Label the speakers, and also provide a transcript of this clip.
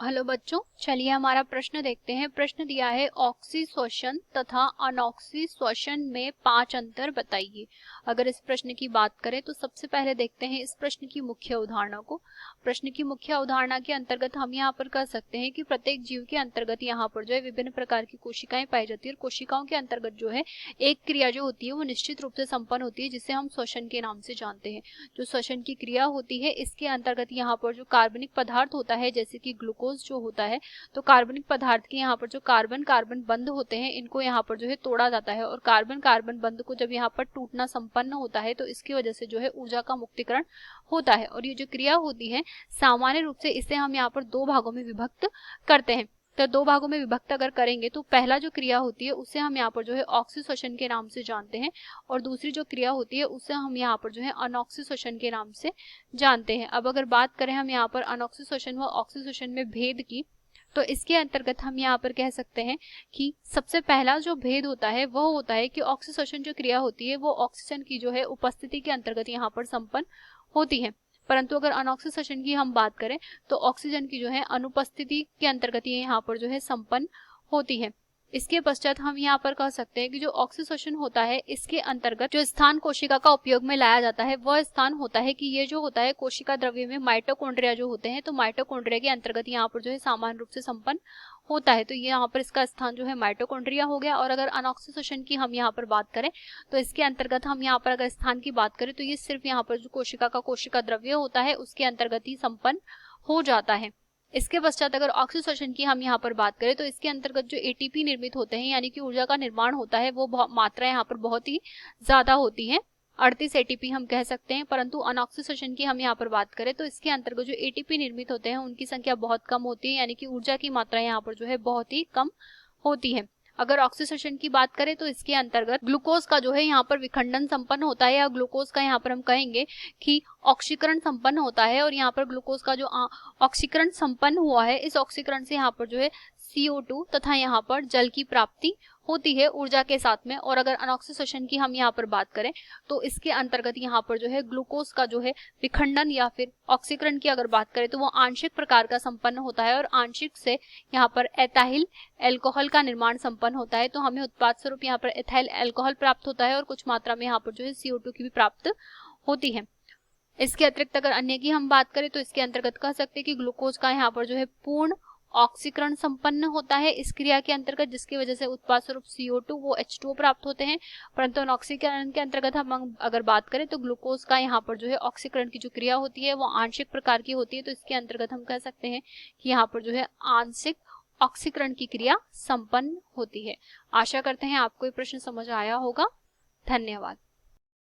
Speaker 1: Hello बच्चों, चलिए हमारा प्रश्न देखते हैं। प्रश्न दिया है ऑक्सीश्वसन तथा अनॉक्सीश्वसन में 5 अंतर बताइए। अगर इस प्रश्न की बात करें तो सबसे पहले देखते हैं इस प्रश्न की मुख्य अवधारणा को। प्रश्न की मुख्य अवधारणा के अंतर्गत हम यहाँ पर कह सकते हैं कि प्रत्येक जीव के अंतर्गत यहाँ पर जो है विभिन्न प्रकार की कोशिकाएं पाई जाती है, और कोशिकाओं के अंतर्गत जो है एक क्रिया जो होती है वो निश्चित रूप से संपन्न होती है, जिसे हम श्वसन के नाम से जानते हैं। जो श्वसन की क्रिया होती है इसके अंतर्गत यहाँ पर जो कार्बनिक पदार्थ होता है जैसे कि ग्लूकोज जो होता है, तो कार्बनिक पदार्थ के यहाँ पर जो कार्बन कार्बन बंध होते हैं इनको यहाँ पर जो है तोड़ा जाता है, और कार्बन कार्बन बंध को जब यहाँ पर टूटना संपन्न होता है तो इसकी वजह से जो है ऊर्जा का मुक्तिकरण होता है। और ये जो क्रिया होती है सामान्य रूप से इसे हम यहाँ पर 2 भागों में विभक्त करते हैं। तो 2 भागों में विभक्त अगर करेंगे तो पहला जो क्रिया होती है उसे हम यहाँ पर जो है ऑक्सीश्वसन के नाम से जानते हैं, और दूसरी जो क्रिया होती है उसे हम यहाँ पर जो है अनॉक्सीश्वसन के नाम से जानते हैं। अब अगर बात करें हम यहाँ पर अनॉक्सीश्वसन व ऑक्सीश्वसन में भेद की, तो इसके अंतर्गत हम यहाँ पर कह सकते हैं कि सबसे पहला जो भेद होता है वह होता है कि ऑक्सीश्वसन जो क्रिया होती है वो ऑक्सीजन की जो है उपस्थिति के अंतर्गत यहाँ पर संपन्न होती है, परंतु अगर अनॉक्सीश्वसन की हम बात करें तो ऑक्सीजन की जो है अनुपस्थिति के अंतर्गत ये यहाँ पर जो है संपन्न होती है। इसके पश्चात हम यहाँ पर कह सकते हैं कि जो ऑक्सीश्वसन होता है इसके अंतर्गत जो स्थान कोशिका का उपयोग में लाया जाता है वह स्थान होता है कि ये जो होता है कोशिका द्रव्य में माइटोकॉन्ड्रिया जो होते हैं, तो माइटोकॉन्ड्रिया के अंतर्गत यहाँ पर जो है सामान्य रूप से संपन्न होता है। तो ये यहाँ पर इसका स्थान जो है माइटोकॉन्ड्रिया हो गया। और अगर अनॉक्सीश्वसन की हम यहाँ पर बात करें तो इसके अंतर्गत हम यहाँ पर अगर स्थान की बात करें तो ये सिर्फ यहाँ पर जो कोशिका का कोशिका द्रव्य होता है उसके अंतर्गत ही संपन्न हो जाता है। इसके पश्चात अगर ऑक्सीश्वसन की हम यहाँ पर बात करें तो इसके अंतर्गत जो एटीपी निर्मित होते हैं यानी कि ऊर्जा का निर्माण होता है वो मात्रा यहाँ पर बहुत ही ज्यादा होती है, 38 एटीपी हम कह सकते हैं। परंतु अनॉक्सीश्वसन की हम यहाँ पर बात करें तो इसके अंतर्गत जो एटीपी निर्मित होते हैं उनकी संख्या बहुत कम होती है, यानी कि ऊर्जा की मात्रा यहाँ पर जो है बहुत ही कम होती है। अगर ऑक्सीश्वसन की बात करें तो इसके अंतर्गत ग्लूकोज का जो है यहाँ पर विखंडन संपन्न होता है, या ग्लूकोज का यहाँ पर हम कहेंगे कि ऑक्सीकरण संपन्न होता है। और यहाँ पर ग्लूकोज का जो ऑक्सीकरण संपन्न हुआ है इस ऑक्सीकरण से यहाँ पर जो है CO2 तथा यहाँ पर जल की प्राप्ति होती है ऊर्जा के साथ में। और अगर अनॉक्सीश्वसन की हम यहाँ पर बात करें तो इसके अंतर्गत यहाँ पर जो है ग्लूकोज का जो है विखंडन या फिर ऑक्सीकरण की अगर बात करें तो वो आंशिक प्रकार का संपन्न होता है, और आंशिक से यहाँ पर एथाइल एल्कोहल का निर्माण संपन्न होता है। तो हमें उत्पाद स्वरूप यहाँ पर एथाइल एल्कोहल प्राप्त होता है और कुछ मात्रा में यहाँ पर जो है CO2 की भी प्राप्त होती है। इसके अतिरिक्त अगर अन्य की हम बात करें तो इसके अंतर्गत कह सकते हैं कि ग्लूकोज का यहाँ पर जो है पूर्ण ऑक्सीकरण संपन्न होता है इस क्रिया के अंतर्गत, जिसकी वजह से उत्पाद स्वरूप CO2 वो H2O प्राप्त होते हैं। परंतु ऑक्सीकरण के अंतर्गत हम अगर बात करें तो ग्लूकोज का यहाँ पर जो है ऑक्सीकरण की जो क्रिया होती है वो आंशिक प्रकार की होती है। तो इसके अंतर्गत हम कह सकते हैं कि यहाँ पर जो है आंशिक ऑक्सीकरण की क्रिया संपन्न होती है। आशा करते हैं आपको ये प्रश्न समझ आया होगा। धन्यवाद।